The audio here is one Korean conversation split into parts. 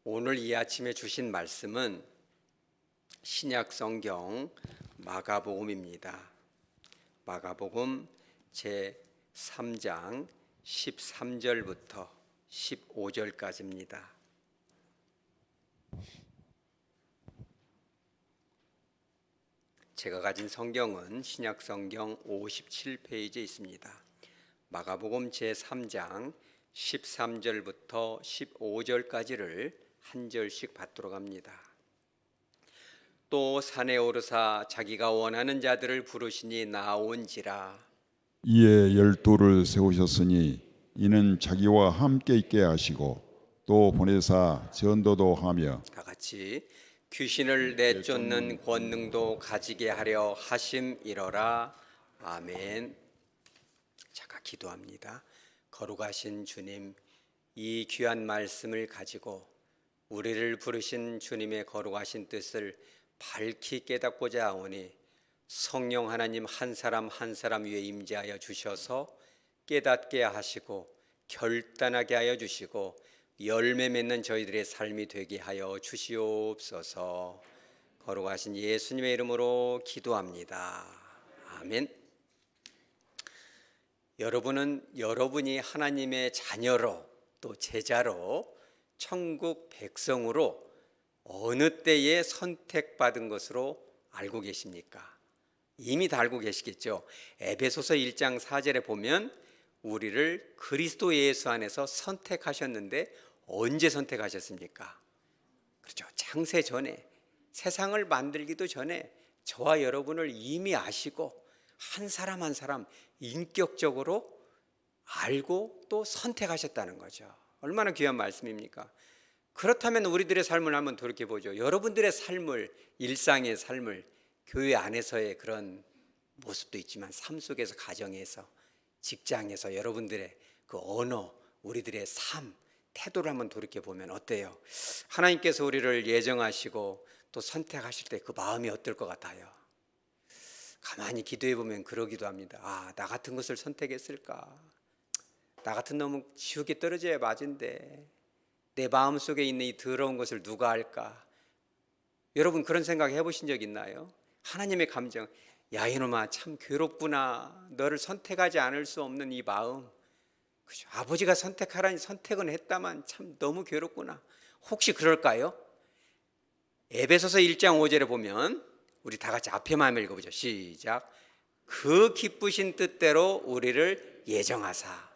오늘 이 아침에 주신 말씀은 신약 성경 마가복음입니다. 마가복음 제3장 13절부터 15절까지입니다. 제가 가진 성경은 신약 성경 57페이지에 있습니다. 마가복음 제3장 13절부터 15절까지를 한 절씩 받도록 합니다. 또 산에 오르사 자기가 원하는 자들을 부르시니 나온지라. 이에 12를 세우셨으니 이는 자기와 함께 있게 하시고 또 보내사 전도도 하며 다 같이 귀신을 내쫓는 권능도 가지게 하려 하심이러라. 아멘. 잠깐 기도합니다. 거룩하신 주님, 이 귀한 말씀을 가지고 우리를 부르신 주님의 거룩하신 뜻을 밝히 깨닫고자 하오니 성령 하나님 한 사람 한 사람 위에 임재하여 주셔서 깨닫게 하시고 결단하게 하여 주시고 열매 맺는 저희들의 삶이 되게 하여 주시옵소서. 거룩하신 예수님의 이름으로 기도합니다. 아멘. 여러분은 여러분이 하나님의 자녀로 또 제자로 천국 백성으로 어느 때에 선택받은 것으로 알고 계십니까? 이미 다 알고 계시겠죠. 에베소서 1장 4절에 보면 우리를 그리스도 예수 안에서 선택하셨는데 언제 선택하셨습니까? 그렇죠. 창세 전에, 세상을 만들기도 전에 저와 여러분을 이미 아시고 한 사람 한 사람 인격적으로 알고 또 선택하셨다는 거죠. 얼마나 귀한 말씀입니까? 그렇다면 우리들의 삶을 한번 돌이켜보죠. 여러분들의 삶을, 일상의 삶을, 교회 안에서의 그런 모습도 있지만 삶 속에서, 가정에서, 직장에서 여러분들의 그 언어, 우리들의 삶, 태도를 한번 돌이켜보면 어때요? 하나님께서 우리를 예정하시고 또 선택하실 때 그 마음이 어떨 것 같아요? 가만히 기도해보면 그러기도 합니다. 아, 나 같은 것을 선택했을까? 나 같은 놈은 지옥에 떨어져야 맞은데 내 마음속에 있는 이 더러운 것을 누가 알까? 여러분 그런 생각 해보신 적 있나요? 하나님의 감정, 야 이놈아 참 괴롭구나. 너를 선택하지 않을 수 없는 이 마음. 그죠? 아버지가 선택하라니 선택은 했다만 참 너무 괴롭구나. 혹시 그럴까요? 에베소서 1장 5절에 보면 우리 다 같이 앞에만 읽어보죠. 시작. 그 기쁘신 뜻대로 우리를 예정하사.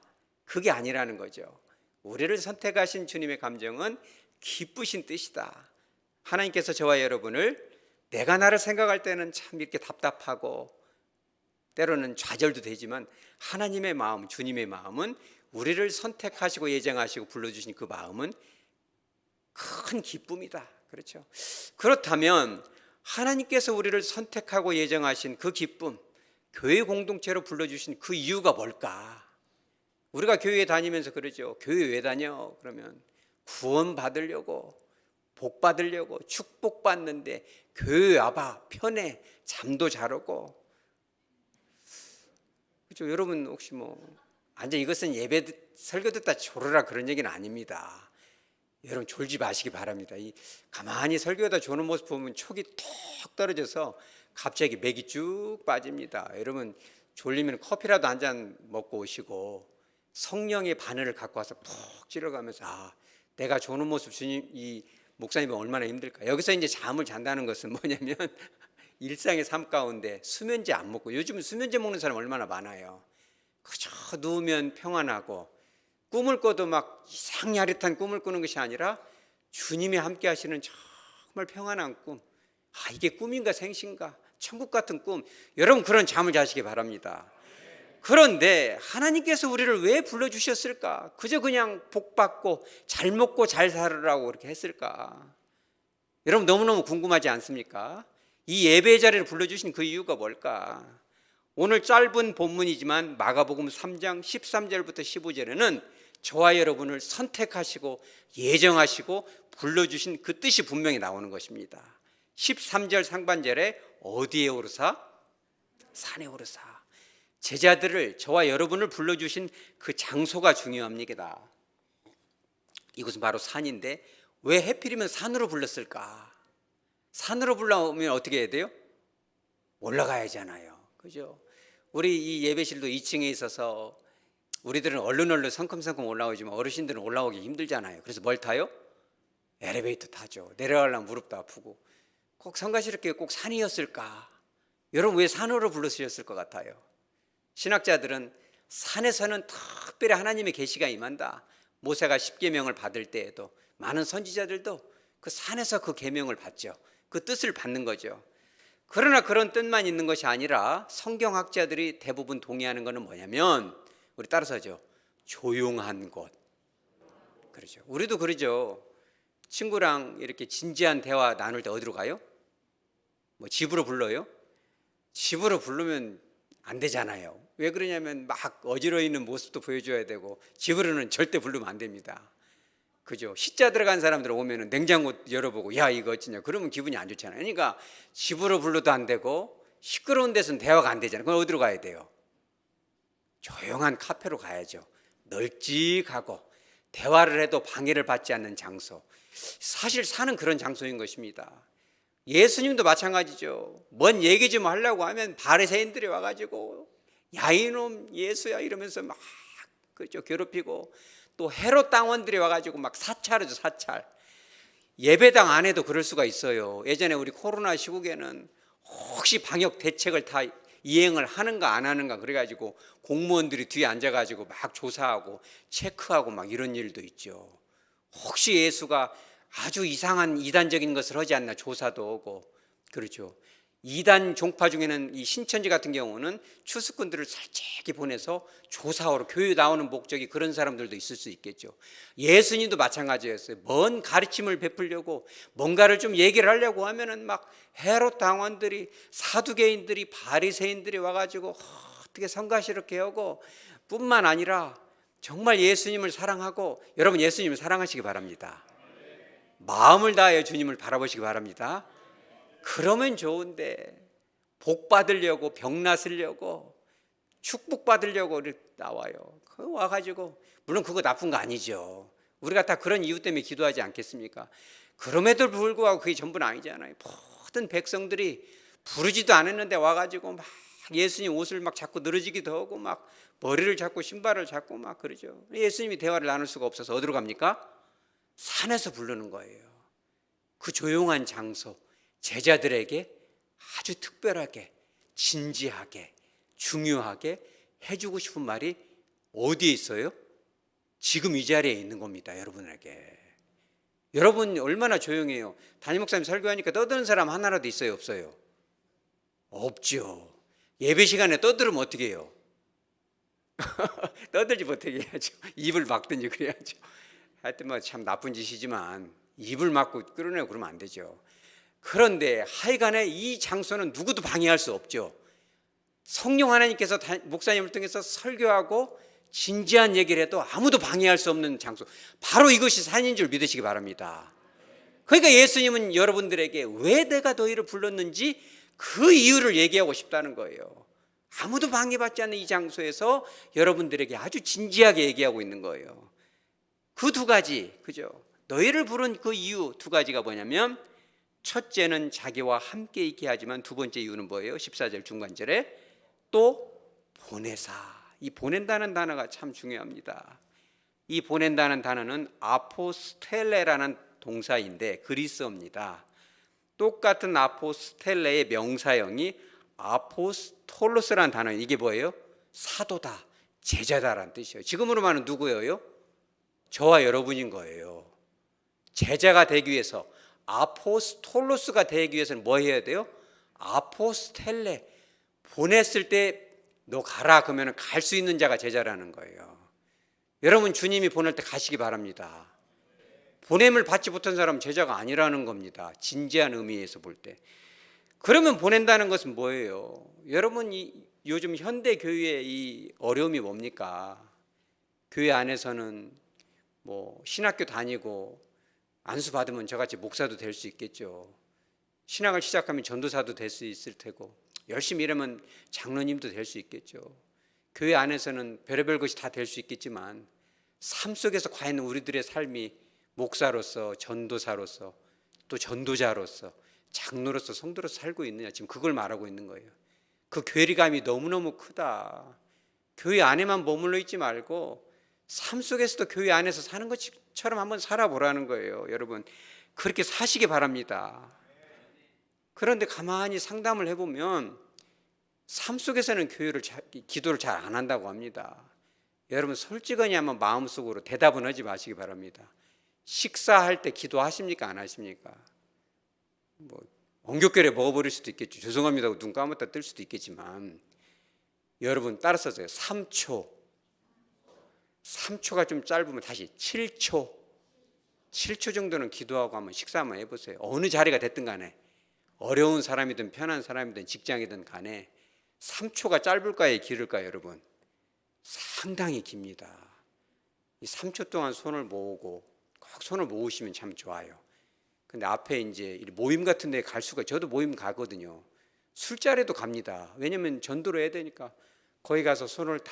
그게 아니라는 거죠. 우리를 선택하신 주님의 감정은 기쁘신 뜻이다. 하나님께서 저와 여러분을 내가 나를 생각할 때는 참 이렇게 답답하고 때로는 좌절도 되지만 하나님의 마음, 주님의 마음은 우리를 선택하시고 예정하시고 불러주신 그 마음은 큰 기쁨이다. 그렇죠? 그렇다면 하나님께서 우리를 선택하고 예정하신 그 기쁨, 교회 공동체로 불러주신 그 이유가 뭘까? 우리가 교회에 다니면서 그러죠. 교회 왜 다녀? 그러면 구원 받으려고, 복 받으려고, 축복 받는데 교회 와봐 편해, 잠도 잘 오고. 그렇죠? 여러분 혹시 완전 이것은 예배 설교 듣다 졸으라 그런 얘기는 아닙니다. 여러분 졸지 마시기 바랍니다. 가만히 설교하다 조는 모습 보면 촉이 톡 떨어져서 갑자기 맥이 쭉 빠집니다. 여러분 졸리면 커피라도 한 잔 먹고 오시고 성령의 바늘을 갖고 와서 푹 찔러가면서 내가 조는 모습 주님, 이 목사님이 얼마나 힘들까. 여기서 이제 잠을 잔다는 것은 뭐냐면 일상의 삶 가운데 수면제 안 먹고, 요즘은 수면제 먹는 사람 얼마나 많아요. 그저 누우면 평안하고 꿈을 꿔도 막 이상 야릇한 꿈을 꾸는 것이 아니라 주님이 함께 하시는 정말 평안한 꿈. 이게 꿈인가 생신가, 천국 같은 꿈. 여러분 그런 잠을 자시기 바랍니다. 그런데 하나님께서 우리를 왜 불러주셨을까? 그저 그냥 복 받고 잘 먹고 잘 살으라고 그렇게 했을까? 여러분 너무너무 궁금하지 않습니까? 이 예배의 자리를 불러주신 그 이유가 뭘까? 오늘 짧은 본문이지만 마가복음 3장 13절부터 15절에는 저와 여러분을 선택하시고 예정하시고 불러주신 그 뜻이 분명히 나오는 것입니다. 13절 상반절에 어디에 오르사? 산에 오르사. 제자들을, 저와 여러분을 불러주신 그 장소가 중요합니다. 이곳은 바로 산인데 왜 해필이면 산으로 불렀을까? 산으로 불러오면 어떻게 해야 돼요? 올라가야 하잖아요. 그죠? 우리 이 예배실도 2층에 있어서 우리들은 얼른 성큼성큼 올라오지만 어르신들은 올라오기 힘들잖아요. 그래서 뭘 타요? 엘리베이터 타죠. 내려가려면 무릎도 아프고. 꼭 성가시럽게 꼭 산이었을까? 여러분 왜 산으로 불러주셨을 것 같아요? 신학자들은 산에서는 특별히 하나님의 계시가 임한다. 모세가 10계명을 받을 때에도 많은 선지자들도 그 산에서 그 계명을 받죠. 그 뜻을 받는 거죠. 그러나 그런 뜻만 있는 것이 아니라 성경학자들이 대부분 동의하는 것은 뭐냐면, 우리 따라서 하죠. 조용한 곳. 그러죠. 우리도 그러죠. 친구랑 이렇게 진지한 대화 나눌 때 어디로 가요? 뭐 집으로 불러요? 집으로 부르면 안 되잖아요. 왜 그러냐면 막 어지러워 있는 모습도 보여줘야 되고, 집으로는 절대 부르면 안 됩니다. 그죠? 식자 들어간 사람들 오면은 냉장고 열어보고 야 이거 어찌냐 그러면 기분이 안 좋잖아요. 그러니까 집으로 불러도 안 되고 시끄러운 데서는 대화가 안 되잖아요. 그럼 어디로 가야 돼요? 조용한 카페로 가야죠. 널찍하고 대화를 해도 방해를 받지 않는 장소. 사실 사는 그런 장소인 것입니다. 예수님도 마찬가지죠. 뭔 얘기 좀 하려고 하면 바리새인들이 와가지고 야 이놈 예수야 이러면서 막 그죠 괴롭히고, 또 헤롯 당원들이 와가지고 막 사찰하죠. 사찰. 예배당 안에도 그럴 수가 있어요. 예전에 우리 코로나 시국에는 혹시 방역 대책을 다 이행을 하는가 안 하는가 그래가지고 공무원들이 뒤에 앉아가지고 막 조사하고 체크하고 막 이런 일도 있죠. 혹시 예수가 아주 이상한 이단적인 것을 하지 않나 조사도 오고 그렇죠. 이단 종파 중에는 이 신천지 같은 경우는 추수꾼들을 살짝히 보내서 조사하러 교회 나오는 목적이 그런 사람들도 있을 수 있겠죠. 예수님도 마찬가지였어요. 뭔 가르침을 베풀려고 뭔가를 좀 얘기를 하려고 하면은 막 헤롯 당원들이 사두개인들이 바리새인들이 와가지고 어떻게 성가시럽게 하고, 뿐만 아니라 정말 예수님을 사랑하고, 여러분 예수님을 사랑하시기 바랍니다. 마음을 다하여 주님을 바라보시기 바랍니다. 그러면 좋은데 복 받으려고 병 낫으려고 축복 받으려고 나와요. 그 와가지고 물론 그거 나쁜 거 아니죠. 우리가 다 그런 이유 때문에 기도하지 않겠습니까? 그럼에도 불구하고 그게 전부는 아니잖아요. 모든 백성들이 부르지도 않았는데 와가지고 막 예수님 옷을 막 잡고 늘어지기도 하고 막 머리를 잡고 신발을 잡고 막 그러죠. 예수님이 대화를 나눌 수가 없어서 어디로 갑니까? 산에서 부르는 거예요. 그 조용한 장소, 제자들에게 아주 특별하게 진지하게 중요하게 해주고 싶은 말이 어디에 있어요? 지금 이 자리에 있는 겁니다. 여러분에게. 여러분 얼마나 조용해요. 담임 목사님 설교하니까 떠드는 사람 하나라도 있어요? 없어요? 없죠. 예배 시간에 떠들으면 어떻게 해요? 떠들지 못하게 해야죠. 입을 막든지 그래야죠. 하여튼 뭐 참 나쁜 짓이지만 입을 막고 끌어내고 그러면 안 되죠. 그런데 하여간에 이 장소는 누구도 방해할 수 없죠. 성령 하나님께서 목사님을 통해서 설교하고 진지한 얘기를 해도 아무도 방해할 수 없는 장소, 바로 이것이 산인 줄 믿으시기 바랍니다. 그러니까 예수님은 여러분들에게 왜 내가 너희를 불렀는지 그 이유를 얘기하고 싶다는 거예요. 아무도 방해받지 않는 이 장소에서 여러분들에게 아주 진지하게 얘기하고 있는 거예요. 그 두 가지, 그죠? 너희를 부른 그 이유 두 가지가 뭐냐면, 첫째는 자기와 함께 있게 하지만 두 번째 이유는 뭐예요? 14절 중간절에 또 보내사. 이 보낸다는 단어가 참 중요합니다. 이 보낸다는 단어는 아포스텔레라는 동사인데 그리스어입니다. 똑같은 아포스텔레의 명사형이 아포스톨로스라는 단어예요. 이게 뭐예요? 사도다, 제자다라는 뜻이에요. 지금으로 말하면 누구예요? 저와 여러분인 거예요. 제자가 되기 위해서, 아포스톨로스가 되기 위해서는 뭐 해야 돼요? 아포스텔레, 보냈을 때 너 가라 그러면 갈 수 있는 자가 제자라는 거예요. 여러분 주님이 보낼 때 가시기 바랍니다. 보냄을 받지 못한 사람은 제자가 아니라는 겁니다. 진지한 의미에서 볼 때. 그러면 보낸다는 것은 뭐예요? 여러분 요즘 현대 교회의 이 어려움이 뭡니까? 교회 안에서는 뭐 신학교 다니고 안수 받으면 저같이 목사도 될 수 있겠죠. 신학을 시작하면 전도사도 될 수 있을 테고, 열심히 일하면 장로님도 될 수 있겠죠. 교회 안에서는 별의별 것이 다 될 수 있겠지만 삶 속에서 과연 우리들의 삶이 목사로서, 전도사로서, 또 전도자로서, 장로로서, 성도로서 살고 있느냐, 지금 그걸 말하고 있는 거예요. 그 괴리감이 너무너무 크다. 교회 안에만 머물러 있지 말고 삶 속에서도 교회 안에서 사는 것처럼 한번 살아보라는 거예요. 여러분, 그렇게 사시기 바랍니다. 그런데 가만히 상담을 해보면 삶 속에서는 기도를 잘 안 한다고 합니다. 여러분, 솔직하니 한번 마음속으로 대답은 하지 마시기 바랍니다. 식사할 때 기도하십니까? 안 하십니까? 엉겹결에 먹어버릴 수도 있겠죠. 죄송합니다 하고 눈 감았다 뜰 수도 있겠지만, 여러분 따라 써서요. 3초가 좀 짧으면 다시 7초 정도는 기도하고 한번 식사 한번 해보세요. 어느 자리가 됐든 간에, 어려운 사람이든 편한 사람이든 직장이든 간에 3초가 짧을까요, 길을까요? 여러분, 상당히 깁니다. 이 3초 동안 손을 모으고, 꼭 손을 모으시면 참 좋아요. 근데 앞에 이제 모임 같은 데 갈 수가, 저도 모임 가거든요. 술자리도 갑니다. 왜냐면 전도를 해야 되니까. 거기 가서 손을 다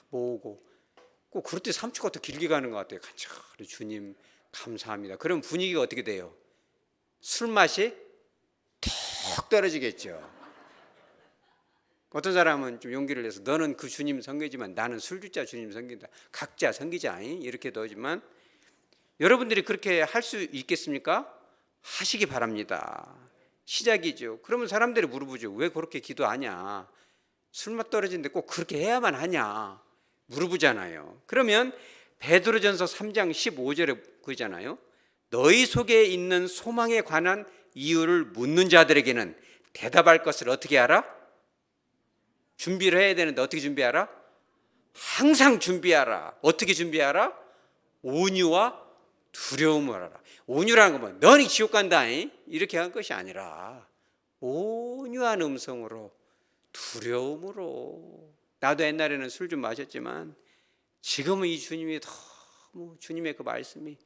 모으고, 꼭 그럴 때 3초가 더 길게 가는 것 같아요. 간절히 주님 감사합니다. 그럼 분위기가 어떻게 돼요? 술 맛이 턱 떨어지겠죠. 어떤 사람은 좀 용기를 내서 너는 그 주님 섬기지만 나는 술주자 주님 섬긴다. 각자 섬기자 이렇게 넣지만, 여러분들이 그렇게 할 수 있겠습니까? 하시기 바랍니다. 시작이죠. 그러면 사람들이 물어보죠. 왜 그렇게 기도하냐? 술맛 떨어지는데 꼭 그렇게 해야만 하냐? 물어보잖아요. 그러면 베드로전서 3장 15절에 그러잖아요. 너희 속에 있는 소망에 관한 이유를 묻는 자들에게는 대답할 것을 어떻게 하라? 준비를 해야 되는데 어떻게 준비하라? 항상 준비하라. 어떻게 준비하라? 온유와 두려움을 하라. 온유라는 건 너는 지옥 간다 이렇게 한 것이 아니라 온유한 음성으로, 두려움으로. 나도 옛날에는 술 좀 마셨지만 지금은 이 주님이 너무, 주님의 그 말씀이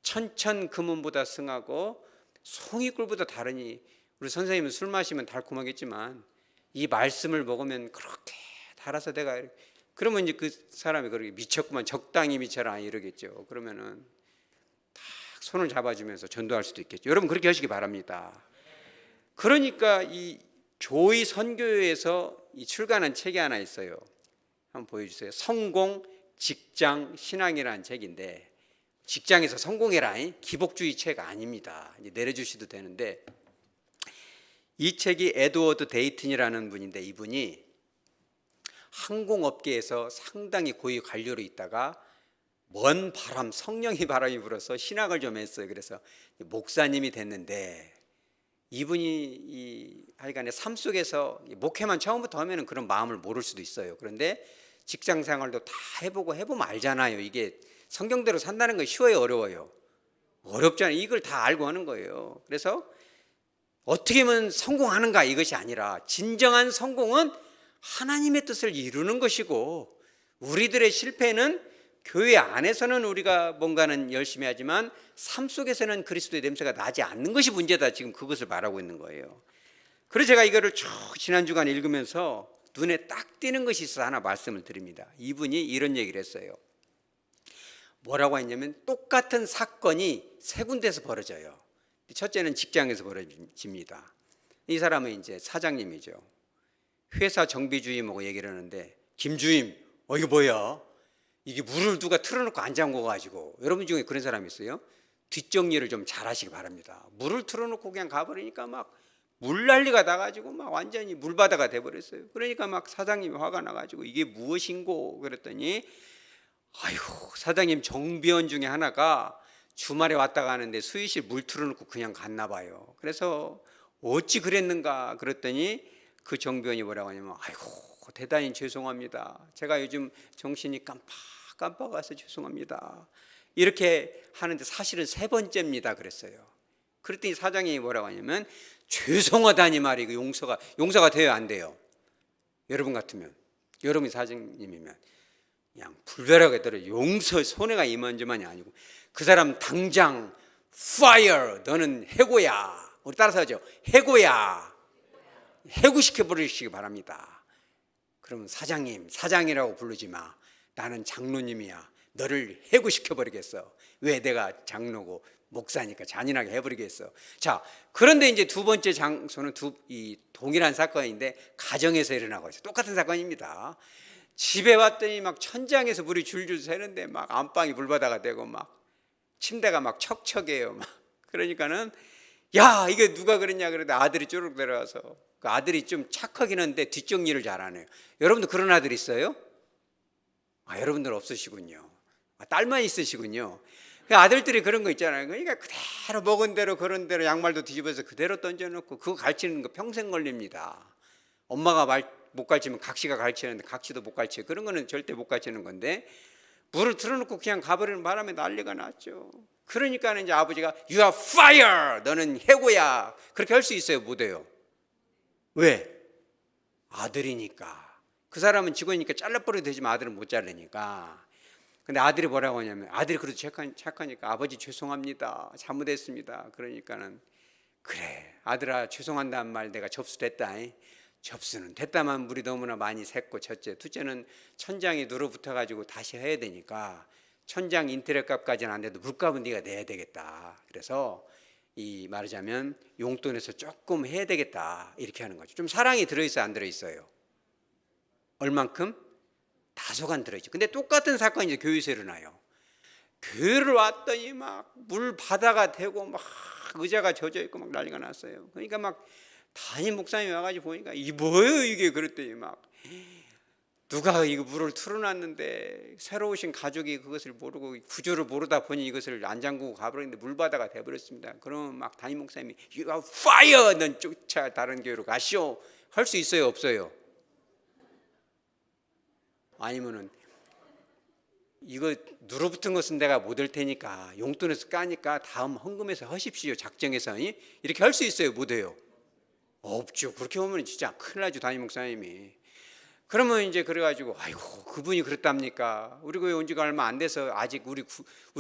천천금은보다 승하고 송이꿀보다 다르니, 우리 선생님은 술 마시면 달콤하겠지만 이 말씀을 먹으면 그렇게 달아서 내가, 그러면 이제 그 사람이 그렇게 미쳤구만, 적당히 미쳐라 이러겠죠. 그러면은 딱 손을 잡아주면서 전도할 수도 있겠죠. 여러분 그렇게 하시기 바랍니다. 그러니까 이 조이 선교회에서 이 출간한 책이 하나 있어요. 한번 보여주세요. 성공 직장 신앙이라는 책인데, 직장에서 성공해라 기복주의 책 아닙니다. 이제 내려주셔도 되는데, 이 책이 에드워드 데이튼이라는 분인데, 이분이 항공업계에서 상당히 고위 관료로 있다가 먼 바람, 성령의 바람이 불어서 신학을 좀 했어요. 그래서 목사님이 됐는데, 이분이 하여간에 삶 속에서 목회만 처음부터 하면 그런 마음을 모를 수도 있어요. 그런데 직장 생활도 다 해보면 알잖아요. 이게 성경대로 산다는 건 쉬워요, 어려워요? 어렵잖아요. 이걸 다 알고 하는 거예요. 그래서 어떻게 하면 성공하는가 이것이 아니라, 진정한 성공은 하나님의 뜻을 이루는 것이고, 우리들의 실패는 교회 안에서는 우리가 뭔가는 열심히 하지만 삶 속에서는 그리스도의 냄새가 나지 않는 것이 문제다. 지금 그것을 말하고 있는 거예요. 그래서 제가 이거를 쭉 지난 주간 읽으면서 눈에 딱 띄는 것이 있어서 하나 말씀을 드립니다. 이분이 이런 얘기를 했어요. 뭐라고 했냐면, 똑같은 사건이 세 군데서 벌어져요. 첫째는 직장에서 벌어집니다. 이 사람은 이제 사장님이죠. 회사 정비주임하고 얘기를 하는데, 김주임, 이거 뭐야? 이게 물을 누가 틀어놓고 안 잠궈가지고. 여러분 중에 그런 사람이 있어요? 뒷정리를 좀 잘하시기 바랍니다. 물을 틀어놓고 그냥 가버리니까 막 물난리가 나가지고 막 완전히 물바다가 돼버렸어요. 그러니까 막 사장님이 화가 나가지고 이게 무엇인고 그랬더니, 아이고, 사장님 정비원 중에 하나가 주말에 왔다 가는데 수의실 물 틀어놓고 그냥 갔나 봐요. 그래서 어찌 그랬는가 그랬더니 그 정비원이 뭐라고 하냐면, 아이고, 대단히 죄송합니다. 제가 요즘 정신이 깜빡와서 죄송합니다. 이렇게 하는데 사실은 세 번째입니다 그랬어요. 그랬더니 사장님이 뭐라고 하냐면, 죄송하다니 말이 그 용서가 돼요, 안 돼요? 여러분 같으면, 여러분이 사장님이면 그냥 불벼락에 들어 용서, 손해가 이만저만이 아니고 그 사람 당장 fire, 너는 해고야. 우리 따라서 하죠. 해고야. 해고시켜 버리시기 바랍니다. 그러면 사장님, 사장이라고 부르지 마. 나는 장로님이야. 너를 해고시켜 버리겠어. 왜 내가 장로고 목사니까 잔인하게 해버리겠어. 자, 그런데 이제 두 번째 장소는 이 동일한 사건인데 가정에서 일어나고 있어요. 똑같은 사건입니다. 집에 왔더니 막 천장에서 물이 줄줄 새는데 막 안방이 물바다가 되고 막 침대가 막 척척해요. 막 그러니까는 야, 이게 누가 그랬냐 그러는데 아들이 쭈르륵 내려와서, 그 아들이 좀 착하긴 한데 뒷정리를 잘하네요. 여러분도 그런 아들 있어요? 여러분들 없으시군요. 딸만 있으시군요. 아들들이 그런 거 있잖아요. 그러니까 그대로 먹은 대로 그런 대로 양말도 뒤집어서 그대로 던져놓고 그거 가르치는 거 평생 걸립니다. 엄마가 못 가르치면 각시가 가르치는데 각시도 못 가르쳐요. 그런 거는 절대 못 가르치는 건데 물을 틀어놓고 그냥 가버리는 바람에 난리가 났죠. 그러니까 이제 아버지가 You are fire! 너는 해고야. 그렇게 할 수 있어요? 못해요? 왜? 아들이니까. 그 사람은 직원이니까 잘라버려도 되지만 아들은 못 자르니까. 근데 아들이 뭐라고 하냐면, 아들이 그래도 착하니까 아버지 죄송합니다. 잘못했습니다. 그러니까는 그래 아들아 죄송한다는 말 내가 접수됐다. 접수는 됐다만 물이 너무나 많이 샜고, 첫째. 둘째는 천장이 눌어붙어가지고 다시 해야 되니까 천장 인테리어 값까지는 안 돼도 물값은 네가 내야 되겠다. 그래서 이 말하자면 용돈에서 조금 해야 되겠다 이렇게 하는 거죠. 좀 사랑이 들어있어요, 안 들어있어요? 얼만큼? 다소간 들어있죠. 근데 똑같은 사건이 이제 교회에서 일어나요. 교회를 왔더니 막 물 바다가 되고 막 의자가 젖어 있고 막 난리가 났어요. 그러니까 막 담임 목사님이 와가지고 보니까 이 뭐예요 이게, 그랬더니 막 누가 이거 물을 틀어놨는데 새로 오신 가족이 그것을 모르고 구조를 모르다 보니 이것을 안 잠그고 가버렸는데 물바다가 돼버렸습니다. 그러면 막 담임 목사님이 You are fire! 넌 쫓아 다른 교회로 가시오. 할 수 있어요, 없어요? 아니면은 이거 눌어붙은 것은 내가 못 할 테니까 용돈에서 까니까 다음 헌금에서 하십시오. 작정해서. 이렇게 할 수 있어요, 못 해요? 없죠. 그렇게 보면 진짜 큰일 나죠, 담임 목사님이. 그러면 이제 그래가지고 아이고 그분이 그랬답니까? 우리 교회 온 지가 얼마 안 돼서 아직 우리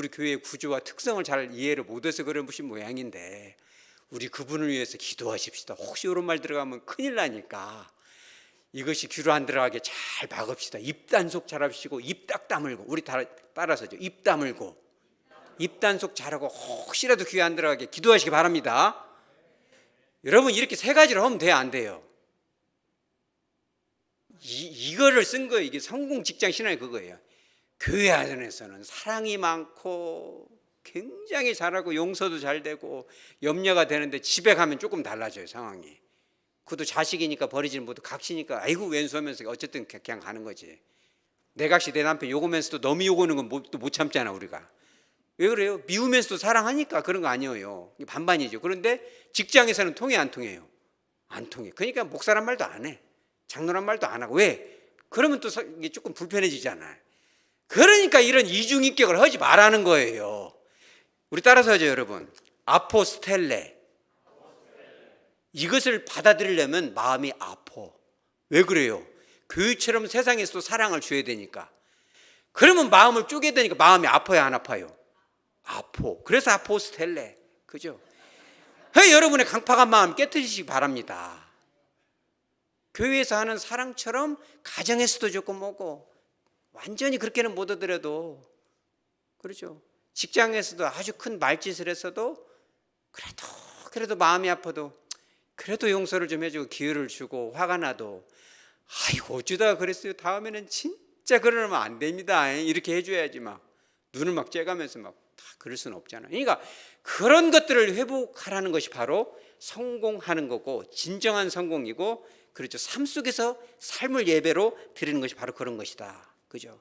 교회의 구조와 특성을 잘 이해를 못해서 그러신 모양인데 우리 그분을 위해서 기도하십시다. 혹시 이런 말 들어가면 큰일 나니까 이것이 귀로 안 들어가게 잘 박읍시다. 입단속 잘하시고 입 딱 다물고, 우리 따라서죠. 입 다물고 입단속 잘하고 혹시라도 귀에 안 들어가게 기도하시기 바랍니다. 여러분 이렇게 세 가지를 하면 돼요, 안 돼요? 이거를 쓴 거예요. 이게 성공 직장 신앙이 그거예요. 교회 안에서는 사랑이 많고 굉장히 잘하고 용서도 잘 되고 염려가 되는데 집에 가면 조금 달라져요, 상황이. 그것도 자식이니까 버리지는 못하고 각시니까 아이고 왼수하면서 어쨌든 그냥 가는 거지. 내 각시 내 남편 욕하면서도 너무 욕하는 건 또 못 참잖아 우리가. 왜 그래요? 미우면서도 사랑하니까 그런 거 아니에요. 반반이죠. 그런데 직장에서는 통해 안 통해요? 안 통해. 그러니까 목사란 말도 안 해. 장로란 말도 안 하고. 왜? 그러면 또 이게 조금 불편해지잖아요. 그러니까 이런 이중인격을 하지 말라는 거예요. 우리 따라서 하죠, 여러분. 아포스텔레. 이것을 받아들이려면 마음이 아파. 왜 그래요? 교회처럼 세상에서도 사랑을 줘야 되니까. 그러면 마음을 쪼개야 되니까 마음이 아파요, 안 아파요? 아파. 그래서 아포스텔레. 그죠? 여러분의 강팍한 마음 깨트리시기 바랍니다. 교회에서 하는 사랑처럼 가정에서도 조금 뭐고 완전히 그렇게는 못 얻으려도, 그렇죠? 직장에서도 아주 큰 말짓을 했어도 그래도 마음이 아파도 그래도 용서를 좀 해주고 기회를 주고, 화가 나도 아이고 어쩌다가 그랬어요, 다음에는 진짜 그러면 안 됩니다 이렇게 해줘야지. 막 눈을 막 쬐가면서 막 다 그럴 수는 없잖아요. 그러니까 그런 것들을 회복하라는 것이 바로 성공하는 거고 진정한 성공이고, 그렇죠? 삶 속에서 삶을 예배로 드리는 것이 바로 그런 것이다. 그죠?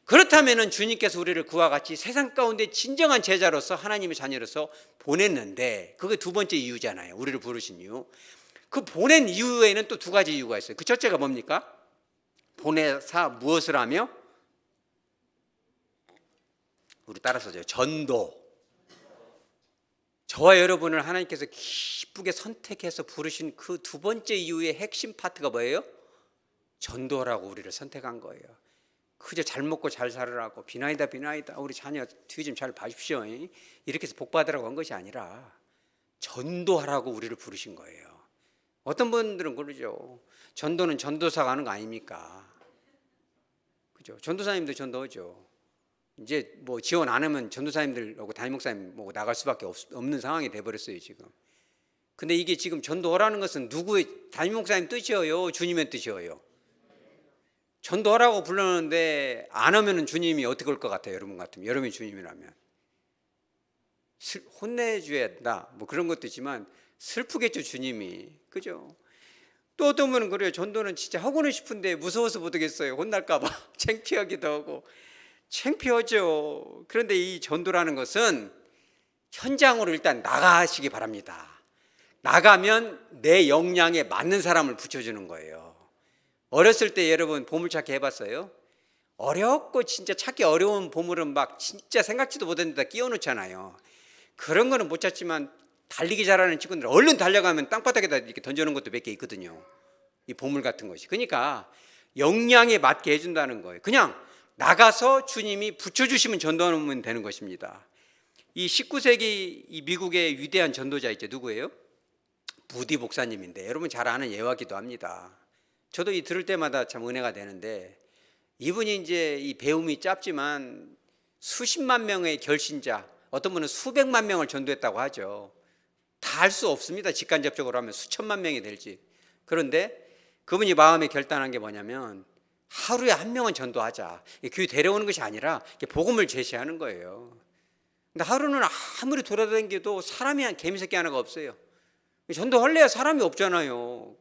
그렇다면은 주님께서 우리를 그와 같이 세상 가운데 진정한 제자로서 하나님의 자녀로서 보냈는데, 그게 두 번째 이유잖아요. 우리를 부르신 이유. 그 보낸 이유에는 또 두 가지 이유가 있어요. 그 첫째가 뭡니까? 보내사 무엇을 하며? 우리 따라서죠. 전도. 저와 여러분을 하나님께서 기쁘게 선택해서 부르신 그 두 번째 이유의 핵심 파트가 뭐예요? 전도라고 우리를 선택한 거예요. 그저 잘 먹고 잘 살으라고 비나이다 우리 자녀 뒤 좀 잘 봐주십시오 이렇게 해서 복 받으라고 한 것이 아니라 전도하라고 우리를 부르신 거예요. 어떤 분들은 그러죠. 전도는 전도사가 하는 거 아닙니까? 그죠? 전도사님도 전도하죠. 이제 뭐 지원 안 하면 전도사님들하고 담임 목사님 뭐 나갈 수밖에 없는 상황이 돼버렸어요 지금. 근데 이게 지금 전도하라는 것은 누구의 담임 목사님 뜻이에요? 주님의 뜻이에요? 전도하라고 불렀는데 안 하면은 주님이 어떻게 올 것 같아요? 여러분 같으면, 여러분이 주님이라면 혼내줘야 된다 뭐 그런 것도 있지만 슬프겠죠 주님이. 그죠? 또 어떤 분은 그래요. 전도는 진짜 하고는 싶은데 무서워서 못하겠어요. 혼날까 봐 창피하기도 하고. 창피하죠. 그런데 이 전도라는 것은 현장으로 일단 나가시기 바랍니다. 나가면 내 역량에 맞는 사람을 붙여주는 거예요. 어렸을 때 여러분 보물찾기 해봤어요? 어렵고 진짜 찾기 어려운 보물은 막 진짜 생각지도 못한 데다 끼워놓잖아요. 그런 거는 못 찾지만 달리기 잘하는 친구들 얼른 달려가면 땅바닥에다 이렇게 던져놓은 것도 몇 개 있거든요. 이 보물 같은 것이. 그러니까 역량에 맞게 해준다는 거예요. 그냥 나가서 주님이 붙여주시면 전도하면 되는 것입니다. 이 19세기 이 미국의 위대한 전도자 있죠. 누구예요? 부디 목사님인데 여러분 잘 아는 예화기도 합니다. 저도 이 들을 때마다 참 은혜가 되는데 이분이 이제 이 배움이 짧지만 수십만 명의 결신자, 어떤 분은 수백만 명을 전도했다고 하죠. 다 할 수 없습니다. 직간접적으로 하면 수천만 명이 될지. 그런데 그분이 마음에 결단한 게 뭐냐면 하루에 한 명은 전도하자. 교회 데려오는 것이 아니라 복음을 제시하는 거예요. 근데 하루는 아무리 돌아다니도 사람이 한 개미새끼 하나가 없어요. 전도할래야 사람이 없잖아요.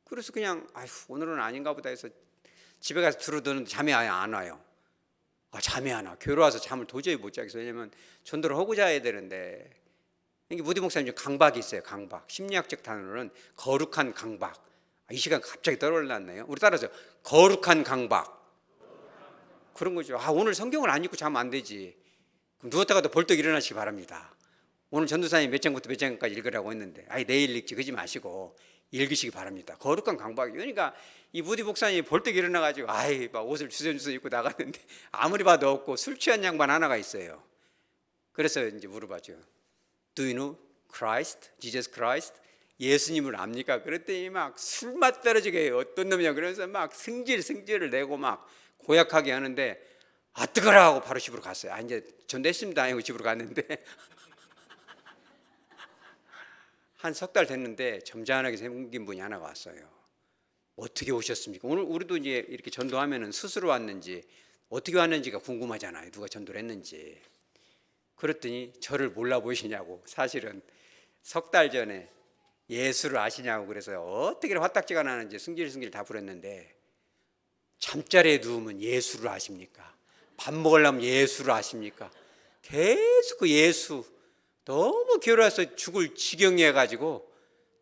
그래서 그냥 아휴 오늘은 아닌가 보다 해서 집에 가서 들어두는데 잠이 아예 안 와요. 잠이 안 와. 교회 와서 잠을 도저히 못 자겠어요. 왜냐면 전도를 하고 자야 되는데. 이게 무디 목사님 강박이 있어요. 강박. 심리학적 단어로는 거룩한 강박. 이 시간 갑자기 떠올랐네요. 우리 따라서 거룩한 강박. 그런 거죠. 오늘 성경을 안 읽고 자면 안 되지. 그럼 누웠다가도 벌떡 일어나시기 바랍니다. 오늘 전도사님 몇 장부터 몇 장까지 읽으라고 했는데 내일 읽지 그러지 마시고 읽으시기 바랍니다. 거룩한 강박이. 그러니까 이 무디 목사님이 벌떡 일어나가지고 막 옷을 주섬주섬 입고 나갔는데 아무리 봐도 없고 술 취한 양반 하나가 있어요. 그래서 이제 물어봤죠. Do you know Christ? Jesus Christ? 예수님을 압니까? 그랬더니 막 술맛 떨어지게 해요. 어떤 놈이냐 그래서 막 승질을 내고 막 고약하게 하는데 뜨거라 하고 바로 집으로 갔어요. 이제 전도했습니다 하고 집으로 갔는데 한 석 달 됐는데 점잖하게 생긴 분이 하나가 왔어요. 어떻게 오셨습니까? 오늘 우리도 이제 이렇게 전도하면은 스스로 왔는지 어떻게 왔는지가 궁금하잖아요. 누가 전도를 했는지. 그랬더니 저를 몰라 보이시냐고. 사실은 석 달 전에 예수를 아시냐고 그래서 어떻게 화딱지가 나는지 승질 다 부렸는데 잠자리에 누우면 예수를 아십니까? 밥 먹으려면 예수를 아십니까? 계속 그 예수 너무 괴로워서 죽을 지경이 해가지고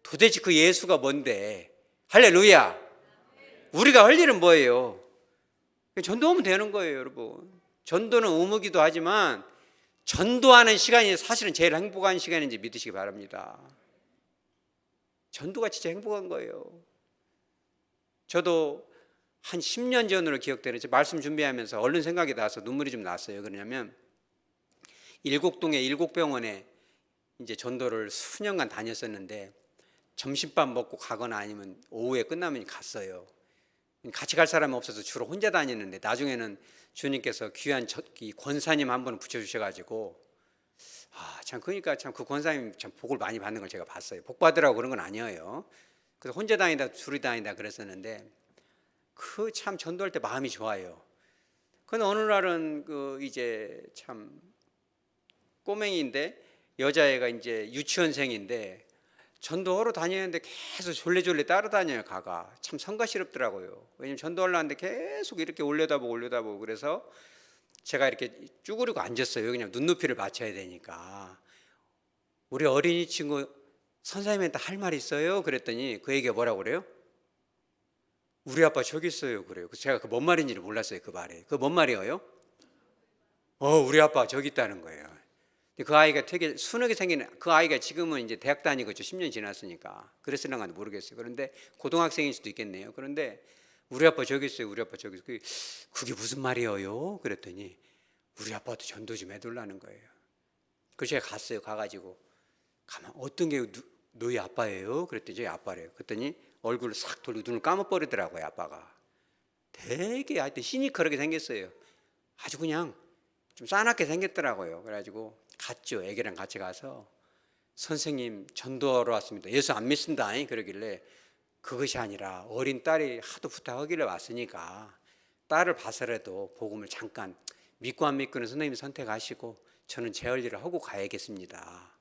도대체 그 예수가 뭔데? 할렐루야. 우리가 할 일은 뭐예요? 전도하면 되는 거예요, 여러분. 전도는 의무기도 하지만 전도하는 시간이 사실은 제일 행복한 시간인지 믿으시기 바랍니다. 전도가 진짜 행복한 거예요. 저도 한 10년 전으로 기억되는 말씀 준비하면서 얼른 생각이 나서 눈물이 좀 났어요. 그러냐면 일곡동의 일곡병원에 이제 전도를 수년간 다녔었는데 점심밥 먹고 가거나 아니면 오후에 끝나면 갔어요. 같이 갈 사람이 없어서 주로 혼자 다녔는데 나중에는 주님께서 귀한 권사님 한 분을 붙여주셔가지고 그러니까 그 권사님 참 복을 많이 받는 걸 제가 봤어요. 복 받으라고 그런 건 아니에요. 그래서 혼자 다니다 둘이 다니다 그랬었는데 참 전도할 때 마음이 좋아요. 근데 어느 날은 이제 참 꼬맹이인데 여자애가 이제 유치원생인데 전도하러 다니는데 계속 졸래졸래 따라다녀요. 가가 참 성가시럽더라고요. 왜냐면 전도하려는데 계속 이렇게 올려다보고 그래서 제가 이렇게 쭈그리고 앉았어요. 그냥 눈높이를 맞춰야 되니까. 우리 어린이 친구 선생님한테 할 말 있어요? 그랬더니 그 애기가 뭐라고 그래요? 우리 아빠 저기 있어요. 그래요. 제가 그 뭔 말인지를 몰랐어요. 그 말이. 그 뭔 말이에요? 우리 아빠 저기 있다는 거예요. 그 아이가 되게 순하게 생긴 그 아이가 지금은 이제 대학 다니고 있죠. 10년 지났으니까. 그랬을랑가 모르겠어요. 그런데 고등학생일 수도 있겠네요. 그런데 우리 아빠 저기 있어요. 우리 아빠 저기 있어요. 그게 무슨 말이에요? 그랬더니 우리 아빠도 전도 좀 해달라는 거예요. 그래서 제가 갔어요. 가가지고 가만 어떤 게 너희 아빠예요? 그랬더니 저희 아빠래요. 그랬더니 얼굴을 싹 돌리고 눈을 감아버리더라고요. 아빠가 되게 하여튼 시니컬하게 생겼어요. 아주 그냥 좀 싸납게 생겼더라고요. 그래가지고 갔죠. 애기랑 같이 가서 선생님 전도하러 왔습니다. 예수 안 믿습니다. 그러길래 그것이 아니라 어린 딸이 하도 부탁하길래 왔으니까 딸을 봐서라도 복음을 잠깐 믿고 안 믿고는 선생님이 선택하시고 저는 제 할 일을 하고 가야겠습니다.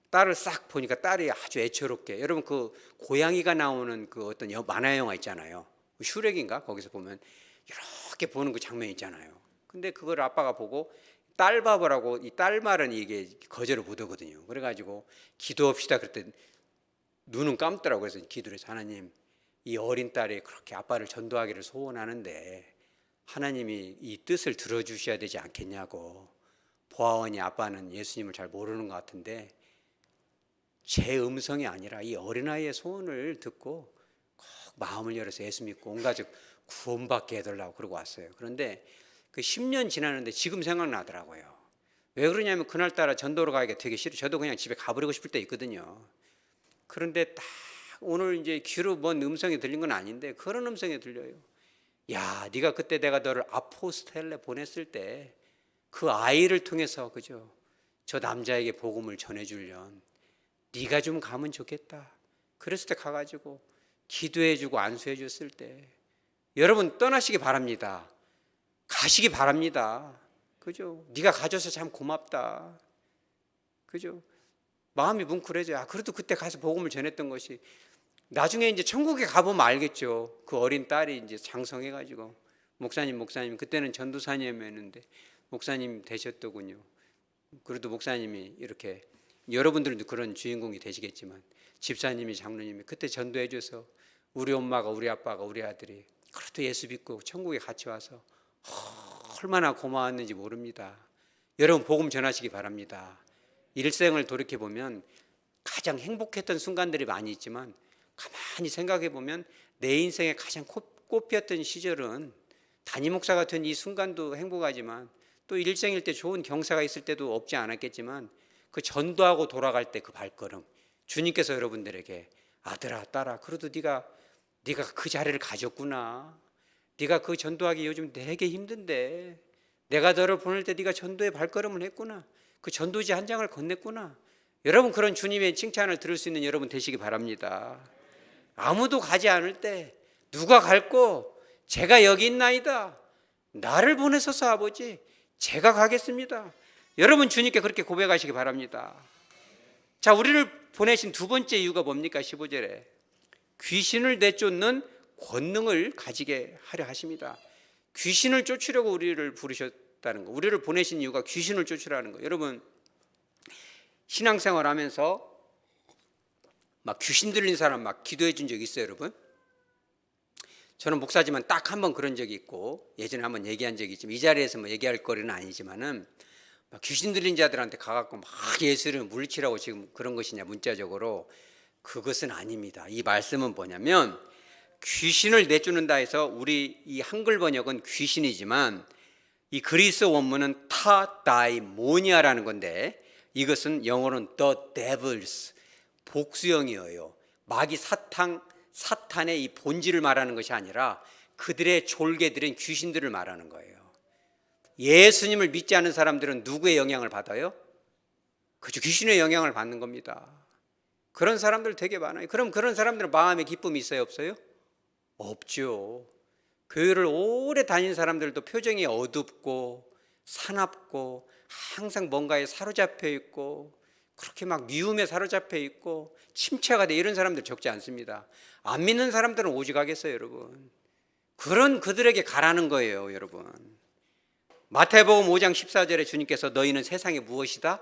딸을 싹 보니까 딸이 아주 애처롭게, 여러분 그 고양이가 나오는 그 어떤 만화 영화 있잖아요. 슈렉인가? 거기서 보면 이렇게 보는 그 장면 있잖아요. 근데 그걸 아빠가 보고 딸 바보라고, 이 딸 말은 이게 거절을 못 하거든요. 그래가지고 기도합시다 그랬더니 눈은 감더라고요. 그래서 기도를 해서 하나님, 이 어린 딸이 그렇게 아빠를 전도하기를 소원하는데 하나님이 이 뜻을 들어주셔야 되지 않겠냐고. 보아하니 아빠는 예수님을 잘 모르는 것 같은데 제 음성이 아니라 이 어린아이의 소원을 듣고 꼭 마음을 열어서 예수 믿고 온 가족 구원받게 해달라고 그러고 왔어요. 그런데 그 10년 지났는데 지금 생각나더라고요. 왜 그러냐면 그날따라 전도로 가기가 되게 싫어. 저도 그냥 집에 가버리고 싶을 때 있거든요. 그런데 딱 오늘 이제 귀로 뭔 음성이 들린 건 아닌데 그런 음성이 들려요. 야, 네가 그때 내가 너를 아포스텔레 보냈을 때 그 아이를 통해서, 그죠? 저 남자에게 복음을 전해주련 네가 좀 가면 좋겠다. 그랬을 때 가가지고 기도해주고 안수해줬을 때 여러분 떠나시기 바랍니다. 가시기 바랍니다. 그죠? 네가 가줘서 참 고맙다. 그죠? 마음이 뭉클해져. 그래도 그때 가서 복음을 전했던 것이 나중에 이제 천국에 가보면 알겠죠. 그 어린 딸이 이제 장성해가지고 목사님 그때는 전도사님이었는데 목사님 되셨더군요. 그래도 목사님이 이렇게, 여러분들도 그런 주인공이 되시겠지만 집사님이 장로님이 그때 전도해줘서 우리 엄마가 우리 아빠가 우리 아들이 그래도 예수 믿고 천국에 같이 와서 얼마나 고마웠는지 모릅니다. 여러분 복음 전하시기 바랍니다. 일생을 돌이켜보면 가장 행복했던 순간들이 많이 있지만 가만히 생각해보면 내 인생에 가장 꽃피었던 시절은 담임 목사 같은 이 순간도 행복하지만 또 일생일 때 좋은 경사가 있을 때도 없지 않았겠지만 그 전도하고 돌아갈 때 그 발걸음, 주님께서 여러분들에게 아들아 딸아 그래도 네가 그 자리를 가졌구나. 네가 그 전도하기 요즘 되게 힘든데 내가 너를 보낼 때 네가 전도의 발걸음을 했구나. 그 전도지 한 장을 건넸구나. 여러분 그런 주님의 칭찬을 들을 수 있는 여러분 되시기 바랍니다. 아무도 가지 않을 때 누가 갈꼬 제가 여기 있나이다. 나를 보내소서 아버지 제가 가겠습니다. 여러분 주님께 그렇게 고백하시기 바랍니다. 자, 우리를 보내신 두 번째 이유가 뭡니까? 15절에 귀신을 내쫓는 권능을 가지게 하려 하십니다. 귀신을 쫓으려고 우리를 부르셨다는 거, 우리를 보내신 이유가 귀신을 쫓으라는 거. 여러분 신앙생활 하면서 막 귀신 들린 사람 막 기도해 준 적 있어요, 여러분? 저는 목사지만 딱 한 번 그런 적이 있고 예전에 한번 얘기한 적이 있지만 이 자리에서 뭐 얘기할 거리는 아니지만은 막 귀신 들린 자들한테 가갖고 막 예수를 물리치라고 지금 그런 것이냐 문자적으로, 그것은 아닙니다. 이 말씀은 뭐냐면 귀신을 내쫓는다 해서 우리 이 한글 번역은 귀신이지만 이 그리스 원문은 타다이모니아라는 건데 이것은 영어로는 the devils, 복수형이에요. 마귀 사탄의 이 본질을 말하는 것이 아니라 그들의 졸개들인 귀신들을 말하는 거예요. 예수님을 믿지 않는 사람들은 누구의 영향을 받아요? 그죠, 귀신의 영향을 받는 겁니다. 그런 사람들 되게 많아요. 그럼 그런 사람들은 마음에 기쁨이 있어요, 없어요? 없죠. 교회를 오래 다닌 사람들도 표정이 어둡고 사납고 항상 뭔가에 사로잡혀 있고 그렇게 막 미움에 사로잡혀 있고 침체가 돼, 이런 사람들 적지 않습니다. 안 믿는 사람들은 오직 하겠어요, 여러분. 그런 그들에게 가라는 거예요, 여러분. 마태복음 5장 14절에 주님께서 너희는 세상에 무엇이다?